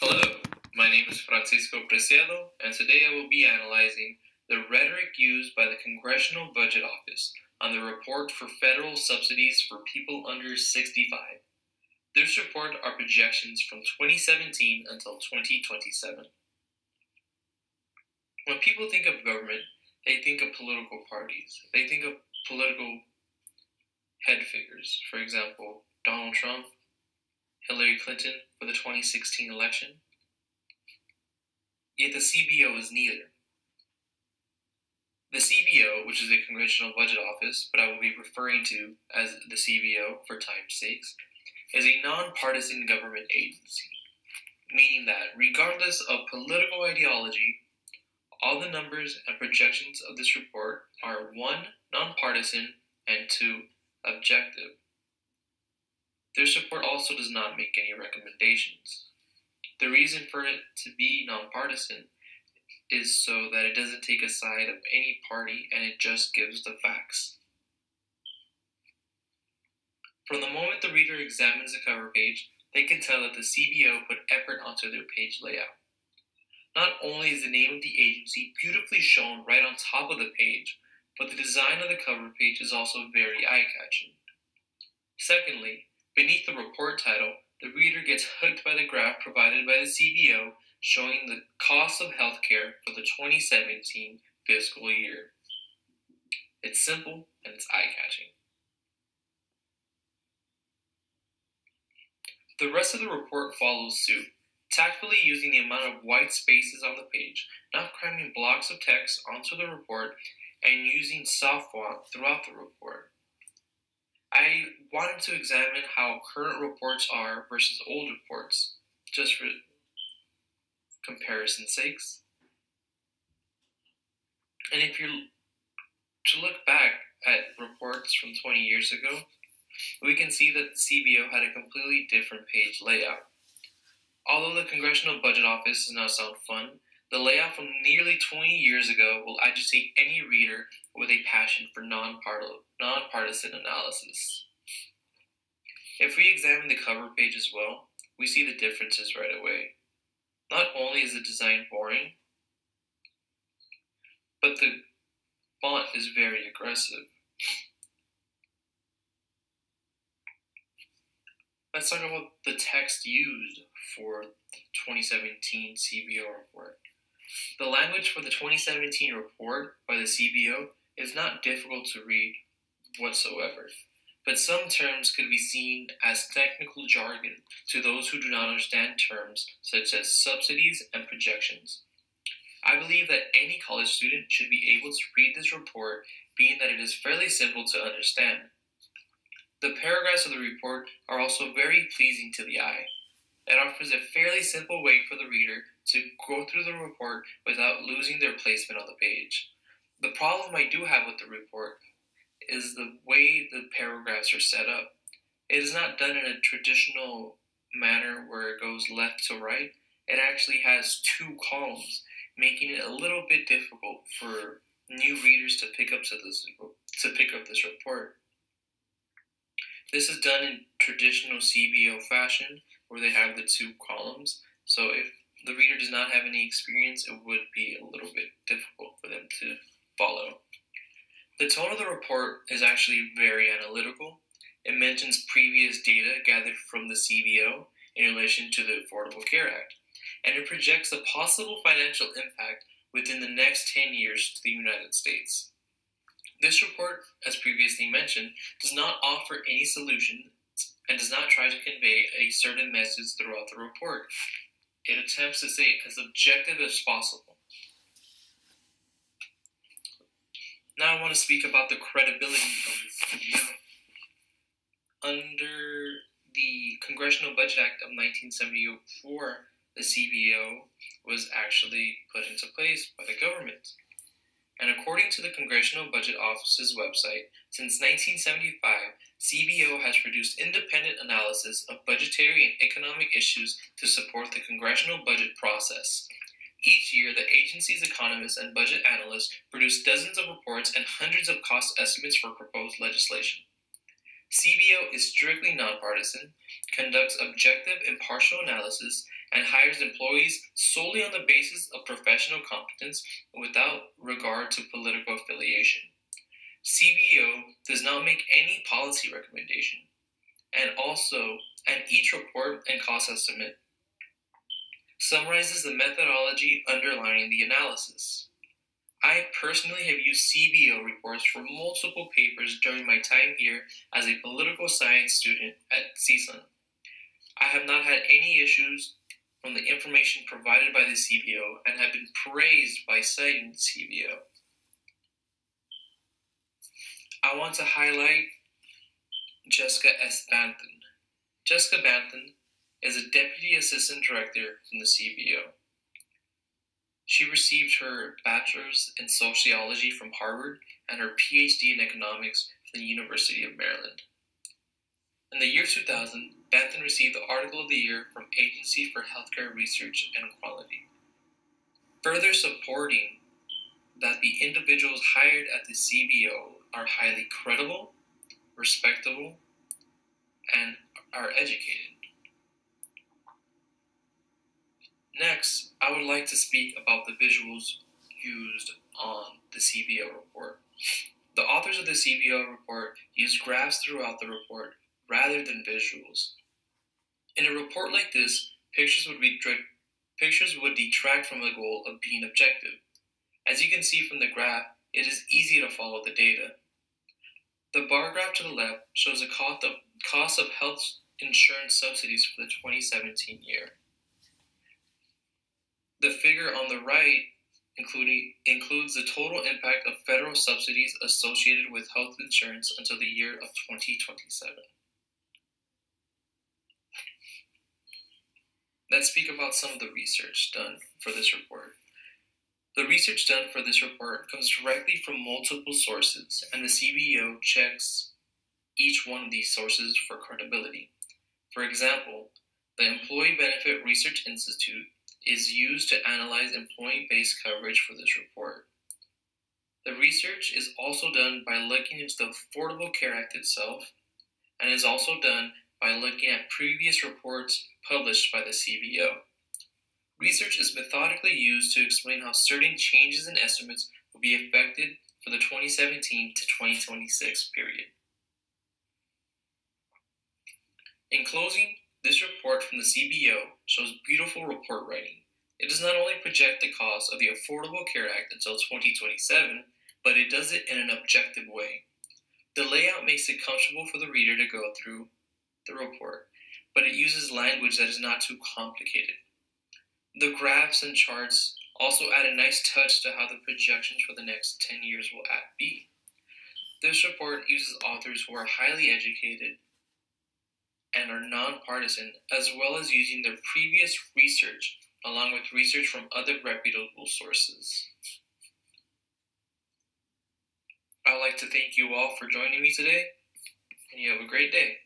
Hello, my name is Francisco Preciado, and today I will be analyzing the rhetoric used by the Congressional Budget Office on the report for federal subsidies for people under 65. This report are projections from 2017 until 2027. When people think of government, they think of political parties. They think of political head figures. For example, Donald Trump, Hillary Clinton for the 2016 election. Yet the CBO is neither. The CBO, which is the Congressional Budget Office, but I will be referring to as the CBO for time's sakes, is a nonpartisan government agency, meaning that regardless of political ideology, all the numbers and projections of this report are 1. Nonpartisan, and 2. Objective. This report also does not make any recommendations. The reason for it to be nonpartisan is so that it doesn't take a side of any party and it just gives the facts. From the moment the reader examines the cover page, they can tell that the CBO put effort onto their page layout. Not only is the name of the agency beautifully shown right on top of the page, but the design of the cover page is also very eye-catching. Secondly, beneath the report title, the reader gets hooked by the graph provided by the CBO showing the cost of healthcare for the 2017 fiscal year. It's simple and it's eye-catching. The rest of the report follows suit, tactfully using the amount of white spaces on the page, not cramming blocks of text onto the report, and using soft font throughout the report. I wanted to examine how current reports are versus old reports, just for comparison's sakes. And if you're to look back at reports from 20 years ago, we can see that the CBO had a completely different page layout. Although the Congressional Budget Office does not sound fun, the layout from nearly 20 years ago will agitate any reader with a passion for nonpartisan analysis. If we examine the cover page as well, we see the differences right away. Not only is the design boring, but the font is very aggressive. Let's talk about the text used for the 2017 CBO report. The language for the 2017 report by the CBO is not difficult to read whatsoever, but some terms could be seen as technical jargon to those who do not understand terms such as subsidies and projections. I believe that any college student should be able to read this report, being that it is fairly simple to understand. The paragraphs of the report are also very pleasing to the eye. It offers a fairly simple way for the reader to go through the report without losing their placement on the page. The problem I do have with the report is the way the paragraphs are set up. It is not done in a traditional manner where it goes left to right. It actually has 2 columns, making it a little bit difficult for new readers to pick up this report. This is done in traditional CBO fashion, where they have the 2 columns. So if the reader does not have any experience, it would be a little bit difficult for them to follow. The tone of the report is actually very analytical. It mentions previous data gathered from the CBO in relation to the Affordable Care Act, and it projects the possible financial impact within the next 10 years to the United States. This report, as previously mentioned, does not offer any solutions and does not try to convey a certain message throughout the report. It attempts to stay as objective as possible. Now I want to speak about the credibility of the CBO. Under the Congressional Budget Act of 1974, the CBO was actually put into place by the government. And according to the Congressional Budget Office's website, since 1975, CBO has produced independent analysis of budgetary and economic issues to support the congressional budget process. Each year, the agency's economists and budget analysts produce dozens of reports and hundreds of cost estimates for proposed legislation. CBO is strictly nonpartisan, conducts objective, impartial analysis, and hires employees solely on the basis of professional competence without regard to political affiliation. CBO does not make any policy recommendation, and each report and cost estimate summarizes the methodology underlying the analysis. I personally have used CBO reports for multiple papers during my time here as a political science student at CSUN. I have not had any issues from the information provided by the CBO and have been praised by citing the CBO. I want to highlight Jessica S. Banton. Jessica Banton is a Deputy Assistant Director from the CBO. She received her bachelor's in sociology from Harvard and her PhD in economics from the University of Maryland. In the year 2000, Banton received the Article of the Year from Agency for Healthcare Research and Quality, further supporting that the individuals hired at the CBO are highly credible, respectable, and are educated. Next, I would like to speak about the visuals used on the CBO report. The authors of the CBO report use graphs throughout the report rather than visuals. In a report like this, pictures would detract from the goal of being objective. As you can see from the graph, it is easy to follow the data. The bar graph to the left shows the cost of health insurance subsidies for the 2017 year. The figure on the right includes the total impact of federal subsidies associated with health insurance until the year of 2027. Let's speak about some of the research done for this report. The research done for this report comes directly from multiple sources, and the CBO checks each one of these sources for credibility. For example, the Employee Benefit Research Institute is used to analyze employee-based coverage for this report. The research is also done by looking into the Affordable Care Act itself, and is also done by looking at previous reports published by the CBO. Research is methodically used to explain how certain changes in estimates will be affected for the 2017 to 2026 period. In closing, this report from the CBO shows beautiful report writing. It does not only project the cost of the Affordable Care Act until 2027, but it does it in an objective way. The layout makes it comfortable for the reader to go through the report, but it uses language that is not too complicated. The graphs and charts also add a nice touch to how the projections for the next 10 years will be. This report uses authors who are highly educated and are nonpartisan, as well as using their previous research along with research from other reputable sources. I'd like to thank you all for joining me today, and you have a great day.